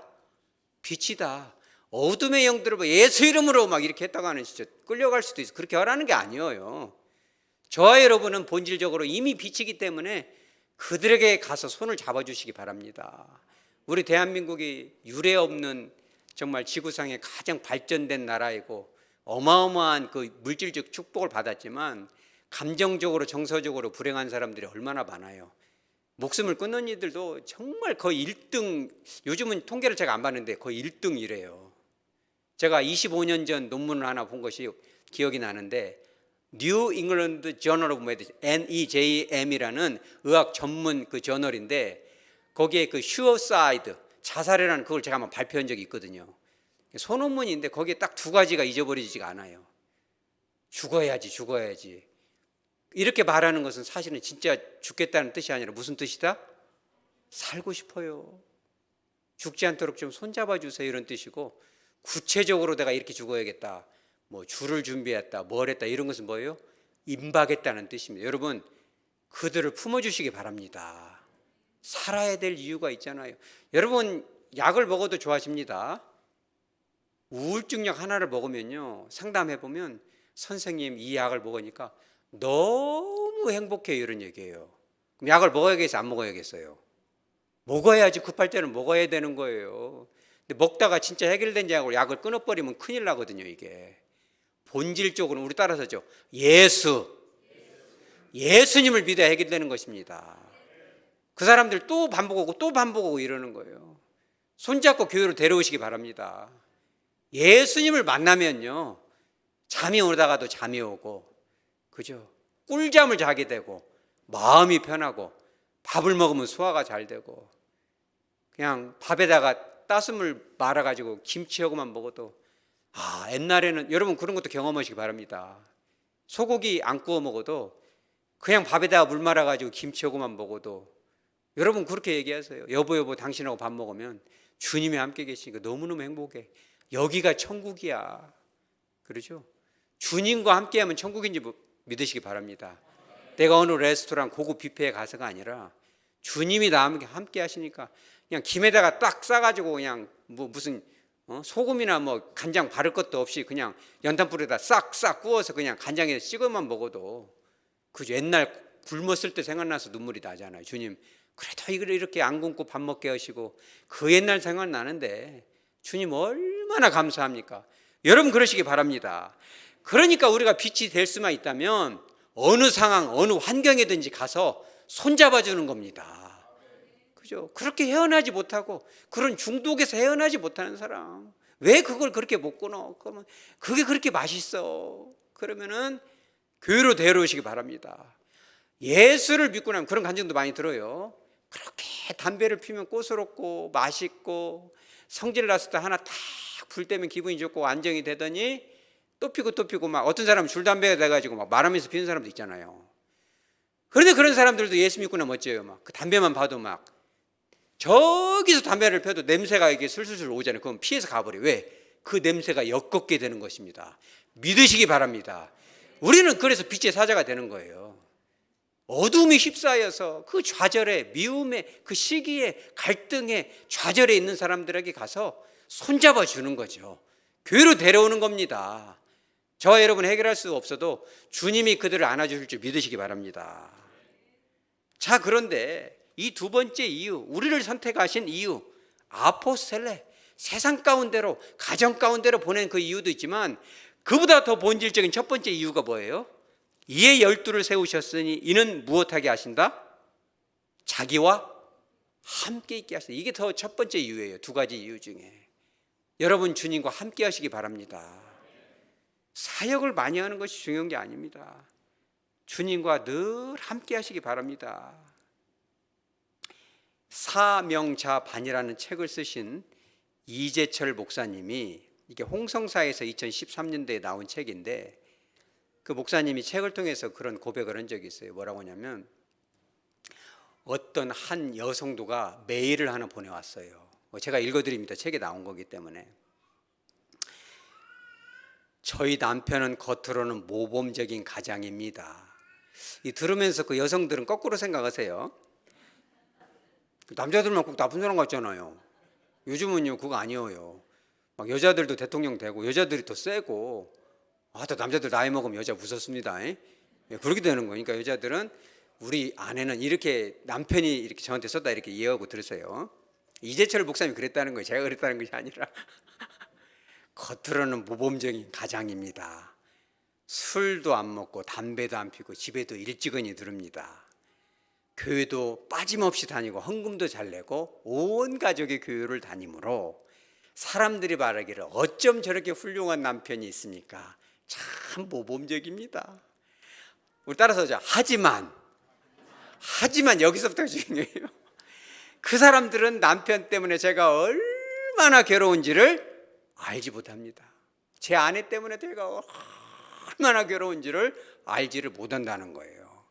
빛이다. 어둠의 영들을 예수 이름으로 막 이렇게 했다고 하는, 진짜 끌려갈 수도 있어. 그렇게 하라는 게 아니에요. 저와 여러분은 본질적으로 이미 빛이기 때문에 그들에게 가서 손을 잡아주시기 바랍니다. 우리 대한민국이 유례 없는 정말 지구상에 가장 발전된 나라이고 어마어마한 그 물질적 축복을 받았지만 감정적으로 정서적으로 불행한 사람들이 얼마나 많아요. 목숨을 끊는 이들도 정말 거의 1등, 요즘은 통계를 제가 안 봤는데 거의 1등이래요. 제가 25년 전 논문을 하나 본 것이 기억이 나는데 New England Journal of Medicine, NEJM이라는 의학 전문 그 저널인데 거기에 그 슈어사이드, 자살이라는 그걸 제가 한번 발표한 적이 있거든요. 소논문인데 거기에 딱 두 가지가 잊어버리지가 않아요. 죽어야지, 죽어야지. 이렇게 말하는 것은 사실은 진짜 죽겠다는 뜻이 아니라 무슨 뜻이다? 살고 싶어요. 죽지 않도록 좀 손잡아 주세요, 이런 뜻이고, 구체적으로 내가 이렇게 죽어야겠다, 뭐 줄을 준비했다, 뭘 했다, 이런 것은 뭐예요? 임박했다는 뜻입니다. 여러분, 그들을 품어주시기 바랍니다. 살아야 될 이유가 있잖아요. 여러분, 약을 먹어도 좋아집니다. 우울증약 하나를 먹으면요, 상담해보면 선생님 이 약을 먹으니까 너무 행복해요, 이런 얘기예요. 그럼 약을 먹어야겠어요, 안 먹어야겠어요? 먹어야지. 급할 때는 먹어야 되는 거예요. 근데 먹다가 진짜 해결된 약을 끊어버리면 큰일 나거든요. 이게 본질적으로 우리 따라서죠, 예수님을 믿어야 해결되는 것입니다. 그 사람들 또 반복하고 또 반복하고 이러는 거예요. 손잡고 교회로 데려오시기 바랍니다. 예수님을 만나면요, 잠이 오다가도 잠이 오고, 그죠? 꿀잠을 자게 되고, 마음이 편하고, 밥을 먹으면 소화가 잘 되고, 그냥 밥에다가 따스물 말아가지고 김치하고만 먹어도, 옛날에는 여러분 그런 것도 경험하시기 바랍니다. 소고기 안 구워 먹어도 그냥 밥에다가 물 말아가지고 김치하고만 먹어도, 여러분 그렇게 얘기하세요. 여보 당신하고 밥 먹으면 주님이 함께 계시니까 너무너무 행복해. 여기가 천국이야. 그러죠? 주님과 함께하면 천국인지 믿으시기 바랍니다. 내가 어느 레스토랑 고급 뷔페에 가서가 아니라 주님이 나와 함께 하시니까 그냥 김에다가 딱 싸가지고 그냥 무슨 소금이나 뭐 간장 바를 것도 없이 그냥 연탄불에다 싹싹 구워서 그냥 간장에 찍어만 먹어도, 그 옛날 굶었을 때 생각나서 눈물이 나잖아요. 주님 그래도 이걸 이렇게 안 굶고 밥 먹게 하시고, 그 옛날 생각나는데 주님 얼마나 감사합니까? 여러분 그러시기 바랍니다. 그러니까 우리가 빛이 될 수만 있다면 어느 상황 어느 환경에든지 가서 손잡아 주는 겁니다. 그죠? 그렇게 헤어나지 못하고, 그런 중독에서 헤어나지 못하는 사람, 왜 그걸 그렇게 못 끊어? 그러면 그게 그렇게 맛있어. 그러면은 교회로 데려오시기 바랍니다. 예수를 믿고 나면 그런 감정도 많이 들어요. 그렇게 담배를 피우면 고소롭고 맛있고, 성질 났을 때 하나 탁 불 때면 기분이 좋고 안정이 되더니 또 피고 막, 어떤 사람은 줄담배가 돼가지고 막 말하면서 피는 사람도 있잖아요. 그런데 그런 사람들도 예수 믿고 나면 어째요? 막 그 담배만 봐도 막 저기서 담배를 펴도 냄새가 이게 술술술 오잖아요. 그럼 피해서 가버려요. 왜? 그 냄새가 엮겁게 되는 것입니다. 믿으시기 바랍니다. 우리는 그래서 빛의 사자가 되는 거예요. 어둠이 휩싸여서 그 좌절에, 미움에, 그 시기에, 갈등에, 좌절에 있는 사람들에게 가서 손잡아 주는 거죠. 교회로 데려오는 겁니다. 저와 여러분 해결할 수 없어도 주님이 그들을 안아주실 줄 믿으시기 바랍니다. 자, 그런데 이 두 번째 이유, 우리를 선택하신 이유, 아포스텔레, 세상 가운데로, 가정 가운데로 보낸 그 이유도 있지만, 그보다 더 본질적인 첫 번째 이유가 뭐예요? 이에 12를 세우셨으니 이는 무엇하게 하신다? 자기와 함께 있게 하신다. 이게 더 첫 번째 이유예요. 두 가지 이유 중에. 여러분 주님과 함께 하시기 바랍니다. 사역을 많이 하는 것이 중요한 게 아닙니다. 주님과 늘 함께 하시기 바랍니다. 사명자반이라는 책을 쓰신 이재철 목사님이, 이게 홍성사에서 2013년도에 나온 책인데, 그 목사님이 책을 통해서 그런 고백을 한 적이 있어요. 뭐라고 하냐면, 어떤 한 여성도가 메일을 하나 보내왔어요. 제가 읽어드립니다. 책에 나온 거기 때문에. 저희 남편은 겉으로는 모범적인 가장입니다. 이 들으면서 그 여성들은 거꾸로 생각하세요. 남자들만 꼭 나쁜 사람 같잖아요. 요즘은요 그거 아니에요. 막 여자들도 대통령 되고 여자들이 더 세고, 또 남자들 나이 먹으면 여자 무섭습니다. 그렇게 되는 거니까 여자들은, 우리 아내는 이렇게, 남편이 이렇게 저한테 썼다 이렇게 이해하고 들으세요. 이재철 목사님이 그랬다는 거예요. 제가 그랬다는 것이 아니라. 겉으로는 모범적인 가장입니다. 술도 안 먹고 담배도 안 피고 집에도 일찍은히 들읍니다. 교회도 빠짐없이 다니고 헌금도 잘 내고 온 가족이 교회를 다니므로 사람들이 말하기를 어쩜 저렇게 훌륭한 남편이 있습니까? 참 모범적입니다. 우리 따라서 하자. 하지만 여기서부터 중요해요. 그 사람들은 남편 때문에 제가 얼마나 괴로운지를 알지 못합니다. 제 아내 때문에 제가 얼마나 괴로운지를 알지를 못한다는 거예요.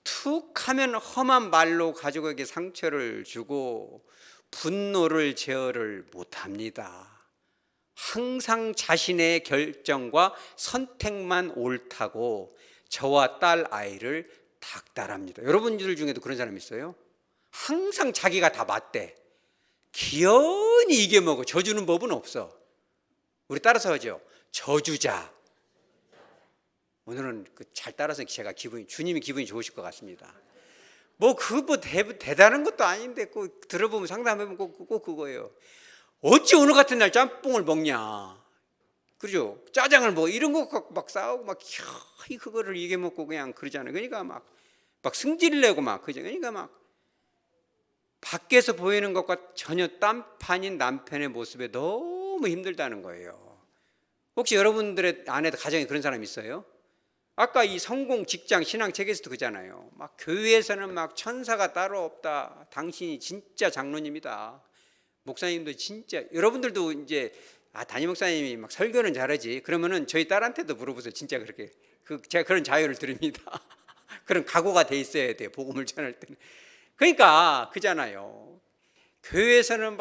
툭 하면 험한 말로 가족에게 상처를 주고 분노를 제어를 못합니다. 항상 자신의 결정과 선택만 옳다고 저와 딸 아이를 닥달합니다. 여러분들 중에도 그런 사람 있어요? 항상 자기가 다 맞대. 기연히 이겨먹어. 져주는 법은 없어. 우리 따라서 하죠. 저주자. 오늘은 잘 따라서 제가 주님이 기분이 좋으실 것 같습니다. 대단한 것도 아닌데 꼭 들어보면 상담해보면 꼭 그거예요. 어찌 오늘 같은 날 짬뽕을 먹냐. 그죠? 짜장을 이런 거 갖고 막 싸우고 그거를 이겨먹고 그냥 그러잖아요. 그러니까 막 승질 내고 그죠? 그러니까 밖에서 보이는 것과 전혀 딴판인 남편의 모습에 너무 힘들다는 거예요. 혹시 여러분들의 아내도 가정에 그런 사람 있어요? 아까 이 성공, 직장, 신앙 책에서도 그잖아요. 교회에서는 천사가 따로 없다. 당신이 진짜 장로님이다. 목사님도 진짜, 여러분들도 이제 담임 목사님이 설교는 잘하지. 그러면은 저희 딸한테도 물어보세요. 진짜 그렇게. 제가 그런 자유를 드립니다. 그런 각오가 돼 있어야 돼요. 복음을 전할 때는. 그러니까 그잖아요. 교회에서는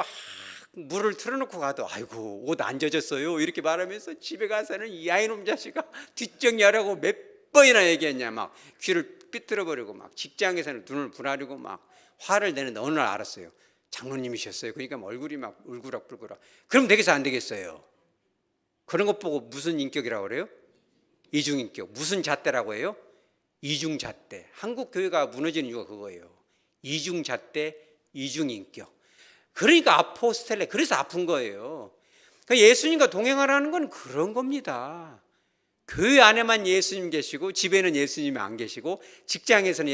물을 틀어놓고 가도 아이고 옷 안 젖었어요 이렇게 말하면서 집에 가서는 이 아이놈 자식아 뒷정리하라고 몇 번이나 얘기했냐. 귀를 삐뚤어버리고 직장에서는 눈을 부라리고 화를 내는데 어느 날 알았어요. 장로님이셨어요. 그러니까 얼굴이 울그락불그락. 그럼 되겠어 안 되겠어요? 그런 것 보고 무슨 인격이라고 그래요? 이중인격. 무슨 잣대라고 해요? 이중잣대. 한국 교회가 무너지는 이유가 그거예요. 이중잣대, 이중인격. 그러니까 아포스텔레. 그래서 아픈 거예요. 그러니까 예수님과 동행하라는 건 그런 겁니다. 교회 안에만 예수님 계시고 집에는 예수님이 안 계시고 직장에서는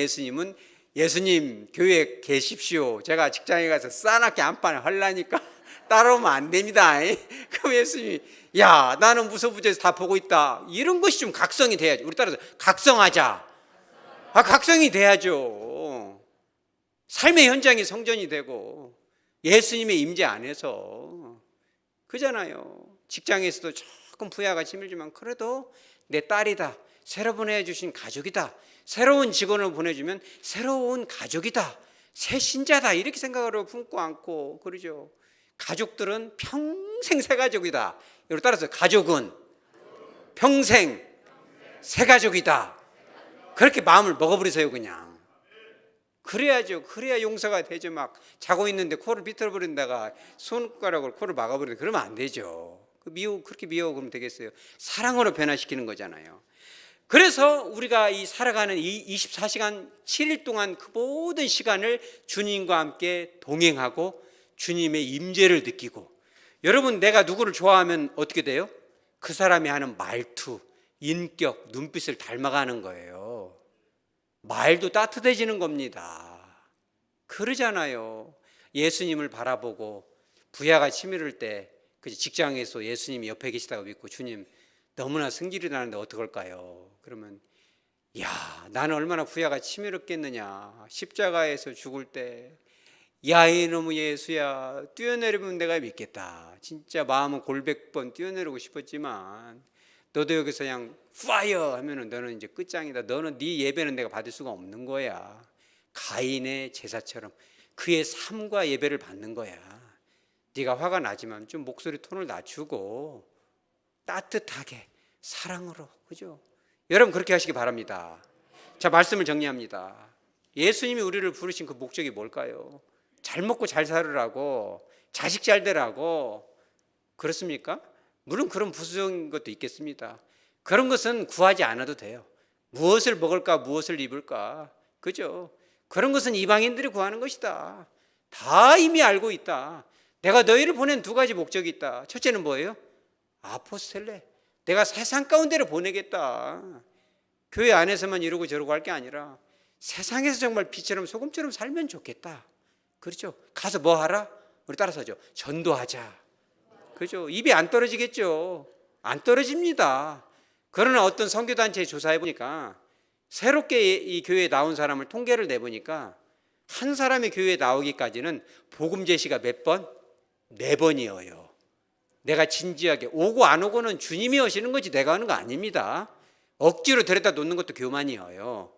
예수님 교회에 계십시오. 제가 직장에 가서 싸납게 안방을 하려니까 따라오면 안 됩니다. 그럼 예수님이 야 나는 무소부재에서 다 보고 있다. 이런 것이 좀 각성이 돼야죠. 우리 따라서 각성하자. 각성이 돼야죠. 삶의 현장이 성전이 되고 예수님의 임재 안에서 그잖아요. 직장에서도 조금 부하가 힘들지만 그래도 내 딸이다. 새로 보내주신 가족이다. 새로운 직원을 보내주면 새로운 가족이다. 새 신자다. 이렇게 생각을 품고 안고 그러죠. 가족들은 평생 새 가족이다. 이걸 따라서 가족은 평생 새 가족이다. 그렇게 마음을 먹어버리세요 그냥. 그래야죠. 그래야 용서가 되죠. 자고 있는데 코를 비틀어버린다가 손가락으로 코를 막아버린다. 그러면 안 되죠. 그렇게 미워 그러면 되겠어요. 사랑으로 변화시키는 거잖아요. 그래서 우리가 이 살아가는 이 24시간 7일 동안 그 모든 시간을 주님과 함께 동행하고 주님의 임재를 느끼고 여러분 내가 누구를 좋아하면 어떻게 돼요? 그 사람이 하는 말투, 인격, 눈빛을 닮아가는 거예요. 말도 따뜻해지는 겁니다. 그러잖아요. 예수님을 바라보고 부야가 치밀을 때 직장에서 예수님이 옆에 계시다고 믿고 주님 너무나 승질이 나는데 어떡할까요? 그러면 야 나는 얼마나 부야가 치밀었겠느냐. 십자가에서 죽을 때 야 이놈의 예수야 뛰어내리면 내가 믿겠다. 진짜 마음은 골백번 뛰어내리고 싶었지만 너도 여기서 그냥 파이어 하면은 너는 이제 끝장이다. 너는 네 예배는 내가 받을 수가 없는 거야. 가인의 제사처럼 그의 삶과 예배를 받는 거야. 네가 화가 나지만 좀 목소리 톤을 낮추고 따뜻하게 사랑으로 그죠? 여러분 그렇게 하시기 바랍니다. 자 말씀을 정리합니다. 예수님이 우리를 부르신 그 목적이 뭘까요? 잘 먹고 잘 살으라고 자식 잘 되라고 그렇습니까? 물론 그런 부수적인 것도 있겠습니다. 그런 것은 구하지 않아도 돼요. 무엇을 먹을까 무엇을 입을까 그죠? 그런 것은 이방인들이 구하는 것이다. 다 이미 알고 있다. 내가 너희를 보낸 두 가지 목적이 있다. 첫째는 뭐예요? 아포스텔레. 내가 세상 가운데로 보내겠다. 교회 안에서만 이러고 저러고 할 게 아니라 세상에서 정말 빛처럼 소금처럼 살면 좋겠다. 그렇죠? 가서 뭐 하라? 우리 따라서 하죠. 전도하자. 그죠? 입이 안 떨어지겠죠. 안 떨어집니다. 그러나 어떤 선교단체에 조사해 보니까 새롭게 이 교회에 나온 사람을 통계를 내보니까 한 사람이 교회에 나오기까지는 복음 제시가 몇 번? 4번이어요. 내가 진지하게 오고 안 오고는 주님이 하시는 거지 내가 하는 거 아닙니다. 억지로 데려다 놓는 것도 교만이에요.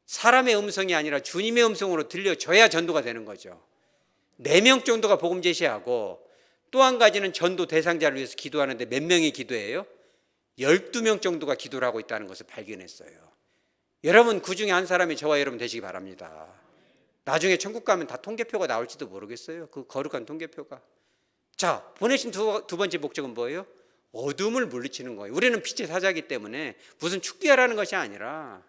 사람의 음성이 아니라 주님의 음성으로 들려줘야 전도가 되는 거죠. 4명 정도가 복음 제시하고 또 한 가지는 전도 대상자를 위해서 기도하는데 몇 명이 기도해요? 12명 정도가 기도를 하고 있다는 것을 발견했어요. 여러분 그 중에 한 사람이 저와 여러분 되시기 바랍니다. 나중에 천국 가면 다 통계표가 나올지도 모르겠어요. 그 거룩한 통계표가. 자, 보내신 두 번째 목적은 뭐예요? 어둠을 물리치는 거예요. 우리는 빛의 사자이기 때문에 무슨 축기하라는 것이 아니라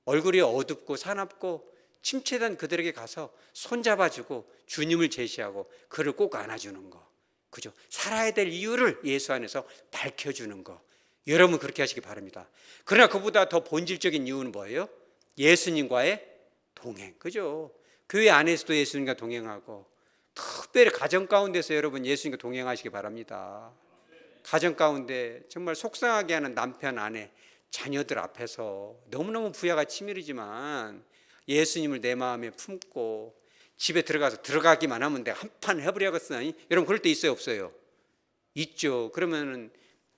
얼굴이 어둡고 사납고 침체된 그들에게 가서 손잡아주고 주님을 제시하고 그를 꼭 안아주는 거. 그죠? 살아야 될 이유를 예수 안에서 밝혀주는 거. 여러분 그렇게 하시기 바랍니다. 그러나 그보다 더 본질적인 이유는 뭐예요? 예수님과의 동행. 그죠? 교회 안에서도 예수님과 동행하고 특별히 가정 가운데서 여러분 예수님과 동행하시기 바랍니다. 가정 가운데 정말 속상하게 하는 남편, 아내, 자녀들 앞에서 너무너무 부야가 치밀이지만 예수님을 내 마음에 품고 집에 들어가서 들어가기만 하면 내가 한판 해버려야겠으니 여러분 그럴 때 있어요 없어요? 있죠. 그러면은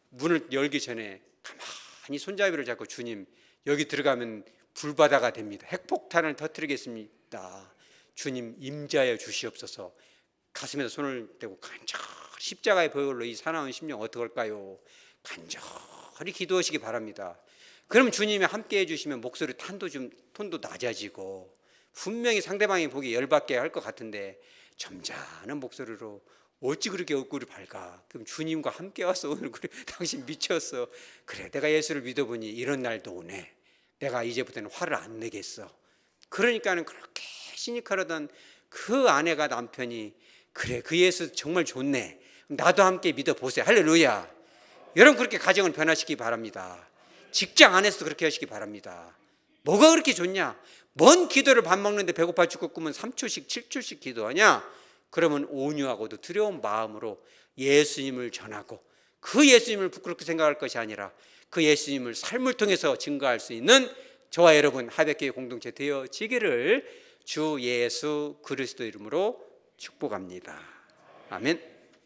문을 열기 전에 가만히 손잡이를 잡고 주님 여기 들어가면 불바다가 됩니다. 핵폭탄을 터뜨리겠습니다. 주님 임자여 주시옵소서. 가슴에다 손을 대고 간절히 십자가의 보혈로 이 사나운 심령 어떡할까요? 간절히 기도하시기 바랍니다. 그럼 주님이 함께 해주시면 목소리 톤도 낮아지고 분명히 상대방이 보기 열받게 할 것 같은데 점잖은 목소리로 어찌 그렇게 얼굴이 밝아? 그럼 주님과 함께 와서 오늘 그래 당신 미쳤어. 그래 내가 예수를 믿어보니 이런 날도 오네. 내가 이제부터는 화를 안 내겠어. 그러니까는 그렇게 시니컬하던 그 아내가 남편이 그래 그 예수 정말 좋네. 나도 함께 믿어보세요. 할렐루야. 여러분 그렇게 가정을 변화시키기 바랍니다. 직장 안에서도 그렇게 하시기 바랍니다. 뭐가 그렇게 좋냐? 뭔 기도를 밥 먹는데 배고파 죽겠구면 3초씩 7초씩 기도하냐? 그러면 온유하고도 두려운 마음으로 예수님을 전하고 그 예수님을 부끄럽게 생각할 것이 아니라 그 예수님을 삶을 통해서 증거할 수 있는 저와 여러분 하백교회 공동체 되어지기를 주 예수 그리스도 이름으로 축복합니다. 아멘.